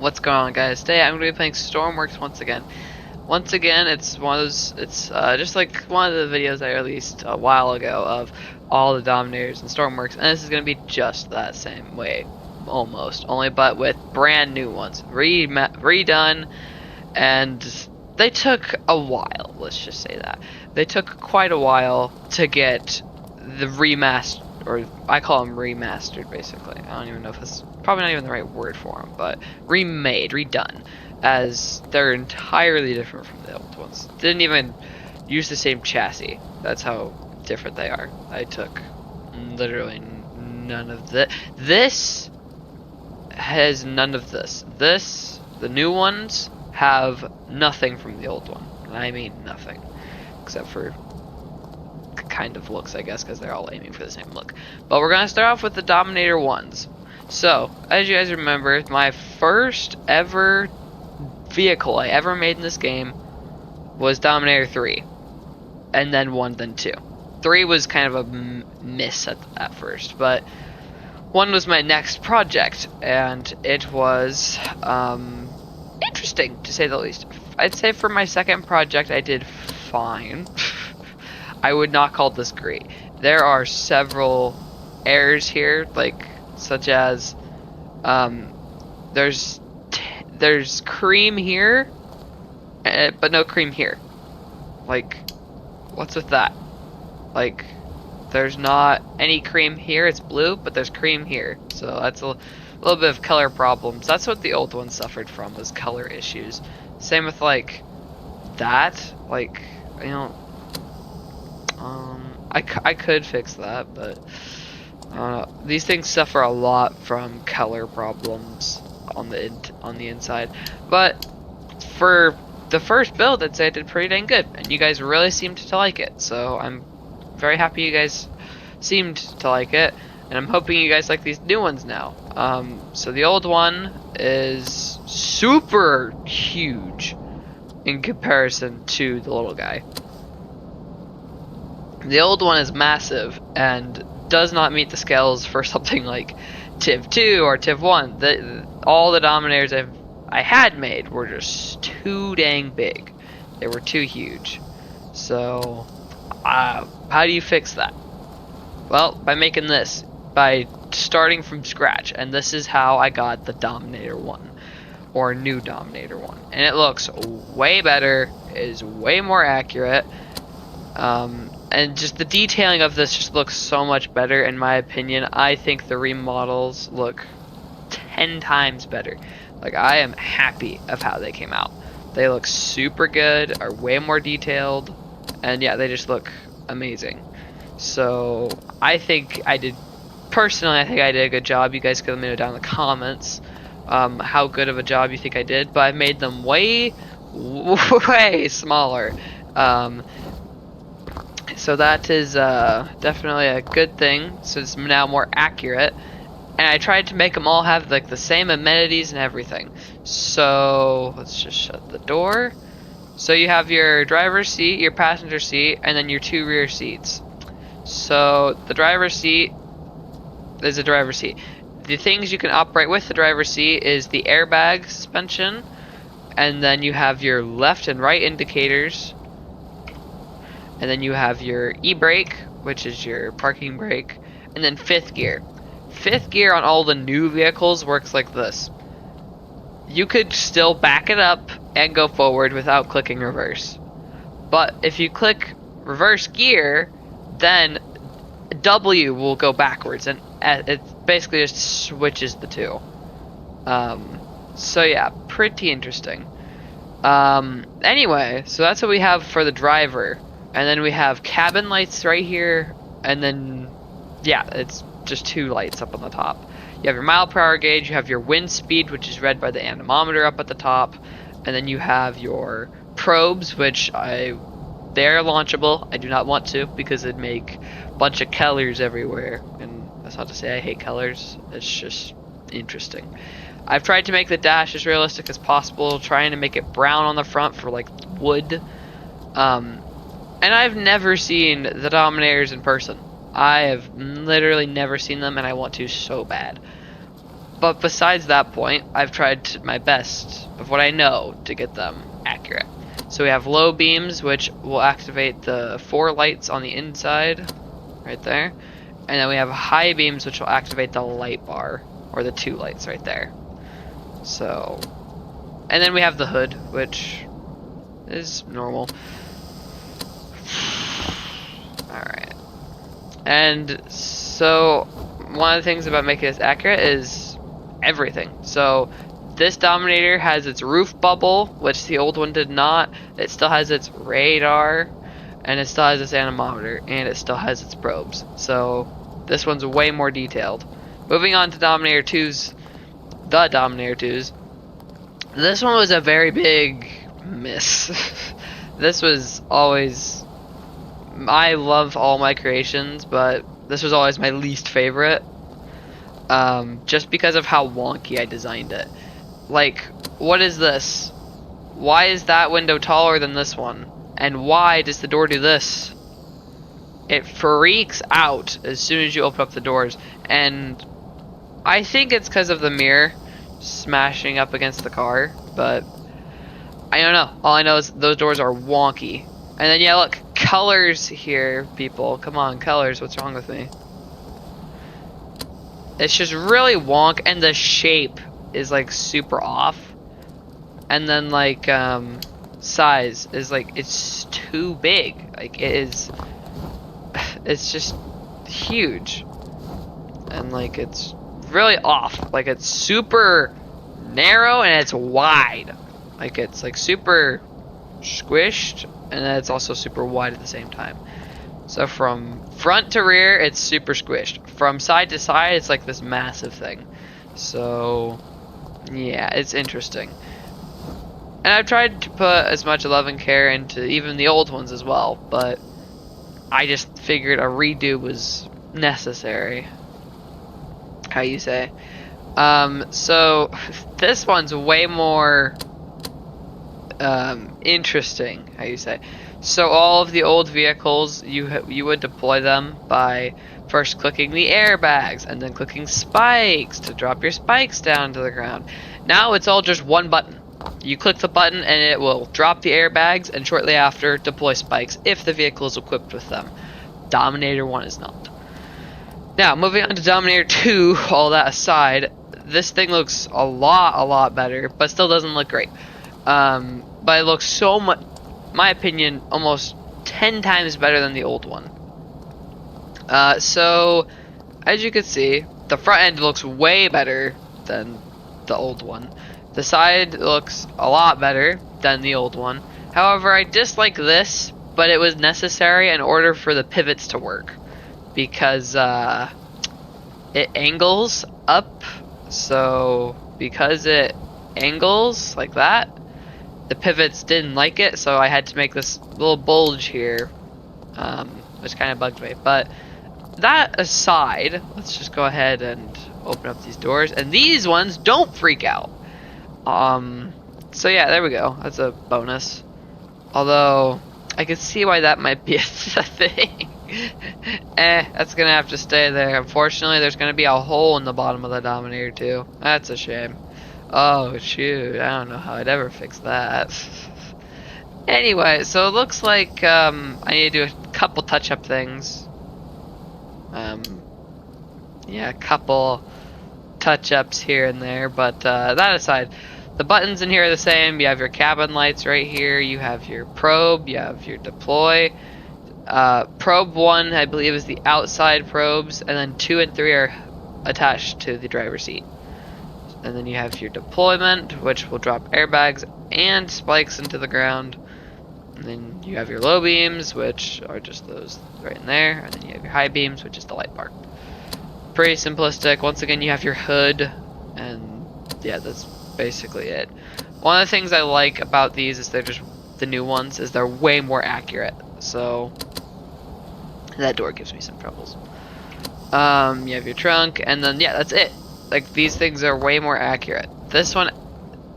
What's going on, guys? Today I'm going to be playing Stormworks once again. Once again, it's one of those, just like one of the videos I released a while ago of all the Dominators and Stormworks, and this is going to be just that same way, almost, only but with brand new ones, redone, and they took a while, let's just say that. They took quite a while to get the remastered, or I call them remastered, basically. I don't even know if that's probably not even the right word for them, but remade, redone, as they're entirely different from the old ones. Didn't even use the same chassis. That's how different they are. I took literally none of this. This has none of this. The new ones have nothing from the old one. And I mean nothing, except for kind of looks, I guess, because they're all aiming for the same look. But we're gonna start off with the Dominator ones. So, as you guys remember, my first ever vehicle I ever made in this game was Dominator 3, and then 1, then 2. 3 was kind of a miss at first, but 1 was my next project, and it was interesting, to say the least. I'd say for my second project I did fine. I would not call this great. There are several errors here, like such as there's cream here, but no cream here. Like, what's with that? Like, there's not any cream here. It's blue, but there's cream here. So that's a little bit of color problems. That's what the old one suffered from, was color issues. Same with like that. Like, you know. I could fix that, but these things suffer a lot from color problems on the inside. But for the first build, I'd say I did pretty dang good, and you guys really seemed to like it. So I'm very happy you guys seemed to like it, and I'm hoping you guys like these new ones now. So the old one is super huge in comparison to the little guy. The old one is massive and does not meet the scales for something like Tiv 2 or Tiv 1. All the Dominators I had made were just too dang big. They were too huge. So, how do you fix that? Well, by making this. By starting from scratch. And this is how I got the Dominator 1. Or new Dominator 1. And it looks way better. It is way more accurate. And just the detailing of this just looks so much better, in my opinion. I think the remodels look 10 times better. Like, I am happy of how they came out. They look super good, are way more detailed, and yeah, they just look amazing. So, I think I did a good job. You guys can let me know down in the comments how good of a job you think I did, but I made them way smaller. So that is definitely a good thing, so it's now more accurate. And I tried to make them all have like the same amenities and everything. So let's just shut the door. So you have your driver's seat, your passenger seat, and then your 2 rear seats. So the driver's seat is a driver's seat. The things you can operate with the driver's seat is the airbag suspension, and then you have your left and right indicators. And then you have your e-brake, which is your parking brake, and then 5th gear. 5th gear on all the new vehicles works like this. You could still back it up and go forward without clicking reverse. But if you click reverse gear, then W will go backwards, and it basically just switches the two. So yeah, pretty interesting. Anyway, so that's what we have for the driver. And then we have cabin lights right here, and then, yeah, it's just 2 lights up on the top. You have your mile per hour gauge, you have your wind speed, which is read by the anemometer up at the top, and then you have your probes, which they're launchable. I do not want to, because it'd make a bunch of colors everywhere, and that's not to say I hate colors, it's just interesting. I've tried to make the dash as realistic as possible, trying to make it brown on the front for, like, wood. And I've never seen the Dominators in person. I have literally never seen them, and I want to so bad. But besides that point, I've tried my best of what I know to get them accurate. So we have low beams, which will activate the 4 lights on the inside, right there. And then we have high beams, which will activate the light bar, or the 2 lights right there. So, and then we have the hood, which is normal. Alright. And so, one of the things about making this accurate is everything. So, this Dominator has its roof bubble, which the old one did not. It still has its radar, and it still has its anemometer, and it still has its probes. So, this one's way more detailed. Moving on to Dominator 2's, the Dominator 2's. This one was a very big miss. This was always, I love all my creations, but this was always my least favorite. Just because of how wonky I designed it. Like, what is this? Why is that window taller than this one? And why does the door do this? It freaks out as soon as you open up the doors. And I think it's because of the mirror smashing up against the car, but I don't know. All I know is those doors are wonky. And then, yeah, look, colors here, people. Come on, colors. What's wrong with me? It's just really wonk, and the shape is like super off. And then like size is like, it's too big. Like it is, it's just huge. And like it's really off. Like it's super narrow and it's wide. Like it's like super squished and then it's also super wide at the same time. So from front to rear, it's super squished. From side to side, it's like this massive thing. So, yeah, it's interesting. And I've tried to put as much love and care into even the old ones as well, but I just figured a redo was necessary. How you say? So, this one's way more interesting, how you say. So all of the old vehicles, you would deploy them by first clicking the airbags and then clicking spikes to drop your spikes down to the ground. Now it's all just one button. You click the button and it will drop the airbags and shortly after deploy spikes if the vehicle is equipped with them. Dominator 1 is not. Now moving on to Dominator 2, all that aside, this thing looks a lot better, but still doesn't look great. But it looks so much, my opinion, almost 10 times better than the old one. So, as you can see, the front end looks way better than the old one. The side looks a lot better than the old one. However, I dislike this, but it was necessary in order for the pivots to work. Because, it angles up, so because it angles like that, the pivots didn't like it, so I had to make this little bulge here, which kind of bugged me. But that aside, let's just go ahead and open up these doors, and these ones don't freak out. So yeah, there we go. That's a bonus. Although I could see why that might be a thing. That's gonna have to stay there. Unfortunately, there's gonna be a hole in the bottom of the Dominator too. That's a shame. Oh shoot, I don't know how I'd ever fix that. Anyway, so it looks like I need to do a couple touch-up things. Yeah, a couple touch-ups here and there, but that aside, the buttons in here are the same. You have your cabin lights right here, you have your probe, you have your deploy. Probe 1, I believe, is the outside probes, and then 2 and 3 are attached to the driver's seat. And then you have your deployment, which will drop airbags and spikes into the ground. And then you have your low beams, which are just those right in there. And then you have your high beams, which is the light bar. Pretty simplistic. Once again, you have your hood. And yeah, that's basically it. One of the things I like about these is they're just the new ones, is they're way more accurate. So that door gives me some troubles. You have your trunk, and then yeah, that's it. Like, these things are way more accurate. This one,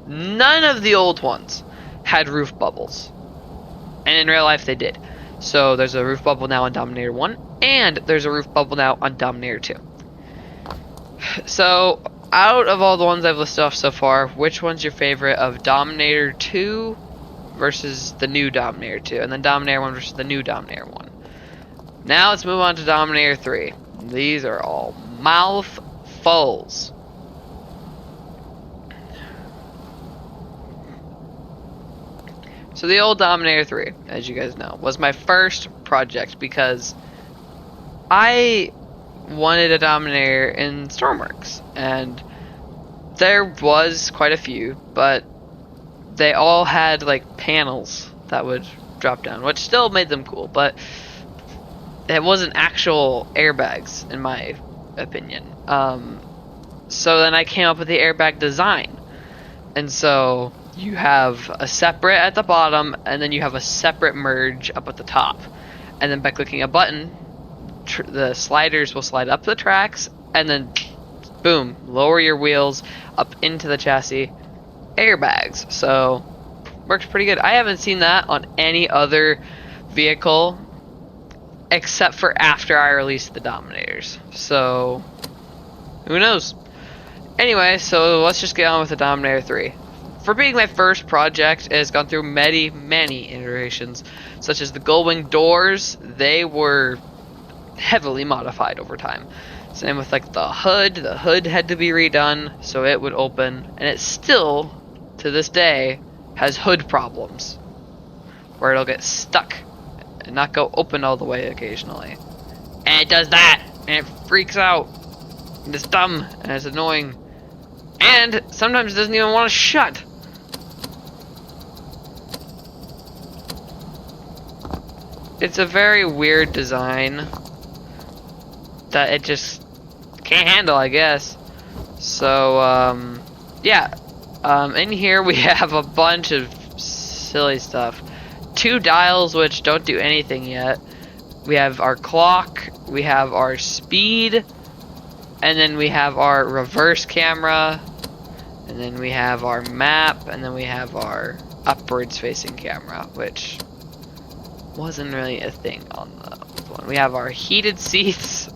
none of the old ones had roof bubbles. And in real life, they did. So, there's a roof bubble now on Dominator 1, and there's a roof bubble now on Dominator 2. So, out of all the ones I've listed off so far, which one's your favorite of Dominator 2 versus the new Dominator 2, and then Dominator 1 versus the new Dominator 1? Now let's move on to Dominator 3. These are all mouthfuls. So the old Dominator 3, as you guys know, was my first project because I wanted a Dominator in Stormworks, and there was quite a few, but they all had like panels that would drop down, which still made them cool, but it wasn't actual airbags in my opinion. So then I came up with the airbag design, and so you have a separate at the bottom, and then you have a separate merge up at the top, and then by clicking a button, the sliders will slide up the tracks, and then boom, lower your wheels up into the chassis. Airbags. So works pretty good. I haven't seen that on any other vehicle except for after I released the Dominators. So who knows? Anyway, so let's just get on with the Dominator 3. For being my first project, it has gone through many iterations, such as the gull-wing doors. They were heavily modified over time. Same with like the hood. The hood had to be redone so it would open, and it still, to this day, has hood problems, where it'll get stuck and not go open all the way occasionally. And it does that, and it freaks out, and it's dumb, and it's annoying, and sometimes it doesn't even want to shut. It's a very weird design that it just can't handle, I guess. So, yeah. In here we have a bunch of silly stuff. 2 dials which don't do anything yet. We have our clock, we have our speed, and then we have our reverse camera, and then we have our map, and then we have our upwards facing camera, which wasn't really a thing on the one. We have our heated seats,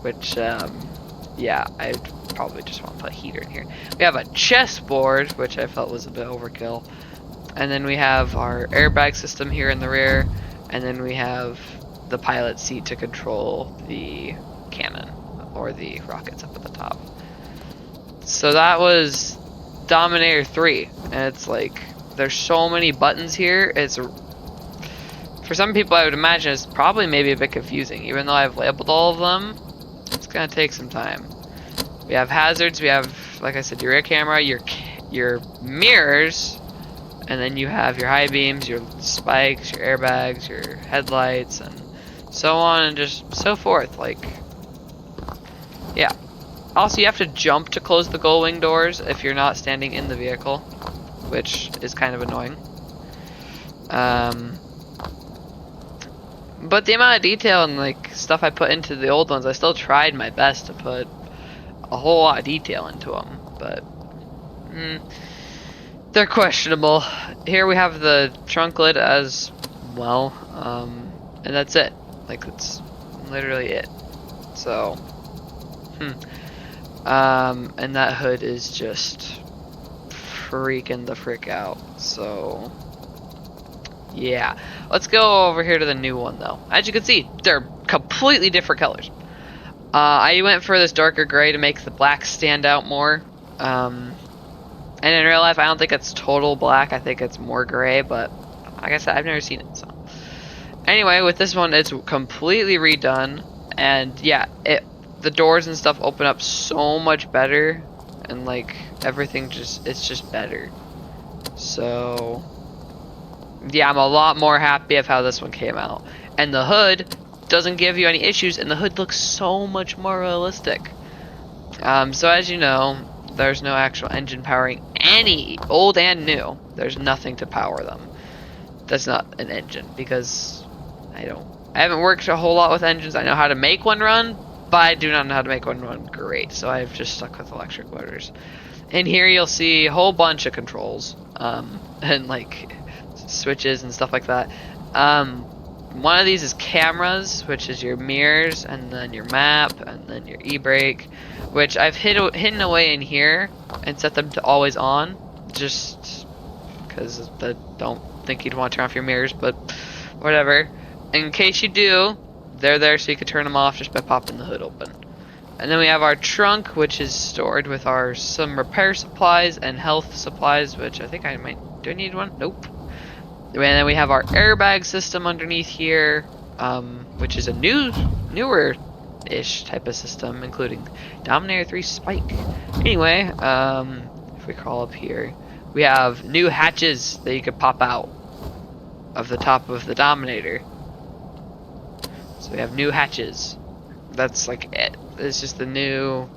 which, yeah, I'd probably just want to put a heater in here. We have a chessboard, which I felt was a bit overkill. And then we have our airbag system here in the rear. And then we have the pilot seat to control the cannon, or the rockets up at the top. So that was Dominator 3. And it's like, there's so many buttons here. It's, for some people I would imagine it's probably maybe a bit confusing. Even though I've labeled all of them, it's gonna take some time. We have hazards, we have, like I said, your rear camera, your mirrors, and then you have your high beams, your spikes, your airbags, your headlights, and so on and just so forth. Like, yeah. Also, you have to jump to close the gull-wing doors if you're not standing in the vehicle, which is kind of annoying. But the amount of detail and like stuff I put into the old ones, I still tried my best to put a whole lot of detail into them, but they're questionable. Here we have the trunk lid as well, and that's it. Like, that's literally it. So, and that hood is just freaking the frick out. So, yeah. Let's go over here to the new one, though. As you can see, they're completely different colors. I went for this darker gray to make the black stand out more. And in real life, I don't think it's total black. I think it's more gray, but like I said, I've never seen it, so. Anyway, with this one, it's completely redone. And yeah, the doors and stuff open up so much better. And like, everything it's just better. So, yeah, I'm a lot more happy of how this one came out. And the hood doesn't give you any issues, and the hood looks so much more realistic. So as you know, there's no actual engine powering any, old and new. There's nothing to power them. That's not an engine, because I haven't worked a whole lot with engines. I know how to make one run, but I do not know how to make one run great, so I've just stuck with electric motors. In here you'll see a whole bunch of controls, and like switches and stuff like that. one of these is cameras, which is your mirrors, and then your map, and then your e-brake, which I've hidden away in here and set them to always on, just because I don't think you'd want to turn off your mirrors, but whatever. In case you do, they're there so you can turn them off just by popping the hood open. And then we have our trunk, which is stored with some repair supplies and health supplies, which I think I might. Do I need one? Nope. And then we have our airbag system underneath here, which is a newer-ish type of system, including Dominator 3 Spike. Anyway, if we crawl up here, we have new hatches that you could pop out of the top of the Dominator. So we have new hatches. That's like it. It's just the new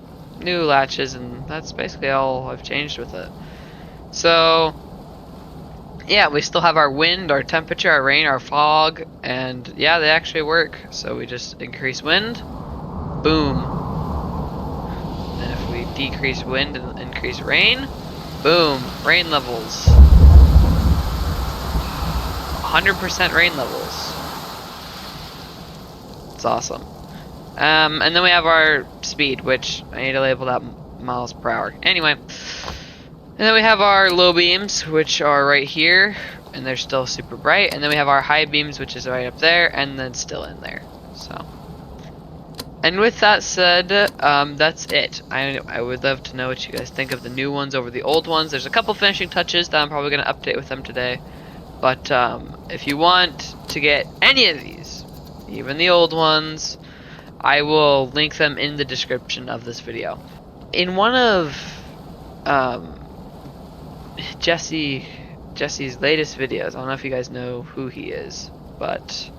latches, and that's basically all I've changed with it. So yeah, we still have our wind, our temperature, our rain, our fog, and yeah, they actually work. So we just increase wind, boom. And if we decrease wind and increase rain, boom, rain levels. 100% rain levels. It's awesome. And then we have our speed, which I need to label that miles per hour. Anyway, and then we have our low beams, which are right here, and they're still super bright. And then we have our high beams, which is right up there, and then still in there. So, and with that said, that's it. I would love to know what you guys think of the new ones over the old ones. There's a couple finishing touches that I'm probably going to update with them today. But if you want to get any of these, even the old ones, I will link them in the description of this video. In one of Jesse's latest videos, I don't know if you guys know who he is, but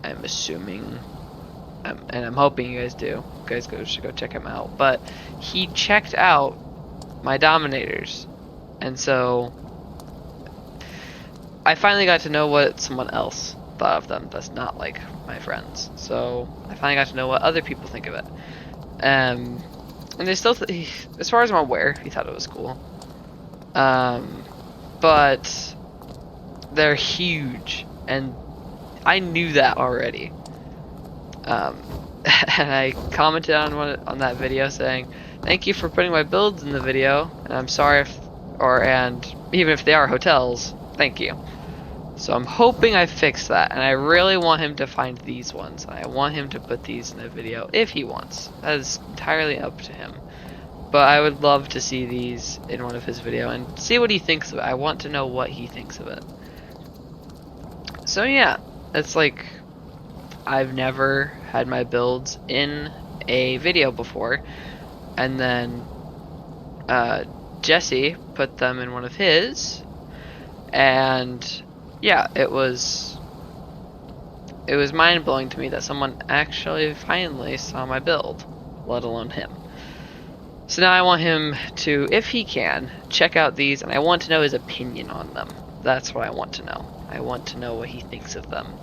I'm assuming, and I'm hoping you guys do. You guys should go check him out. But he checked out my Dominators, and so I finally got to know what someone else thought of them that's not like my friends. So I finally got to know what other people think of it. And they still, as far as I'm aware, he thought it was cool. But they're huge, and I knew that already. And I commented on that video saying, "Thank you for putting my builds in the video, and I'm sorry and even if they are hotels, thank you." So I'm hoping I fixed that, and I really want him to find these ones. I want him to put these in the video if he wants. That is entirely up to him. But I would love to see these in one of his videos and see what he thinks of it. I want to know what he thinks of it. So yeah, it's like I've never had my builds in a video before, and then Jesse put them in one of his, and yeah, it was mind-blowing to me that someone actually finally saw my build, let alone him. So now I want him to, if he can, check out these, and I want to know his opinion on them. That's what I want to know. I want to know what he thinks of them.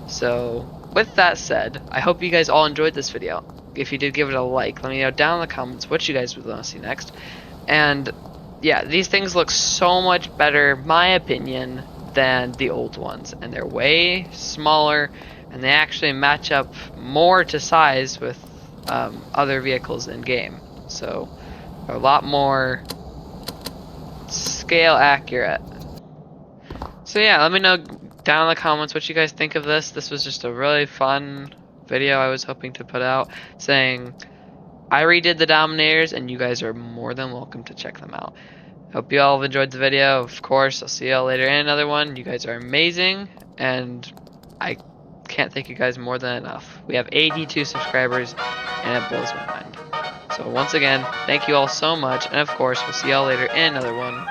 So with that said, I hope you guys all enjoyed this video. If you did, give it a like. Let me know down in the comments what you guys would want to see next. And yeah, these things look so much better, my opinion, than the old ones, and they're way smaller, and they actually match up more to size with other vehicles in game, so they're a lot more scale accurate. So yeah, let me know down in the comments what you guys think of this. This was just a really fun video I was hoping to put out, saying I redid the Dominators, and you guys are more than welcome to check them out. Hope you all have enjoyed the video. Of course, I'll see y'all later in another one. You guys are amazing, and I can't thank you guys more than enough. We have 82 subscribers, and it blows my mind. So once again, thank you all so much, and of course, we'll see y'all later in another one.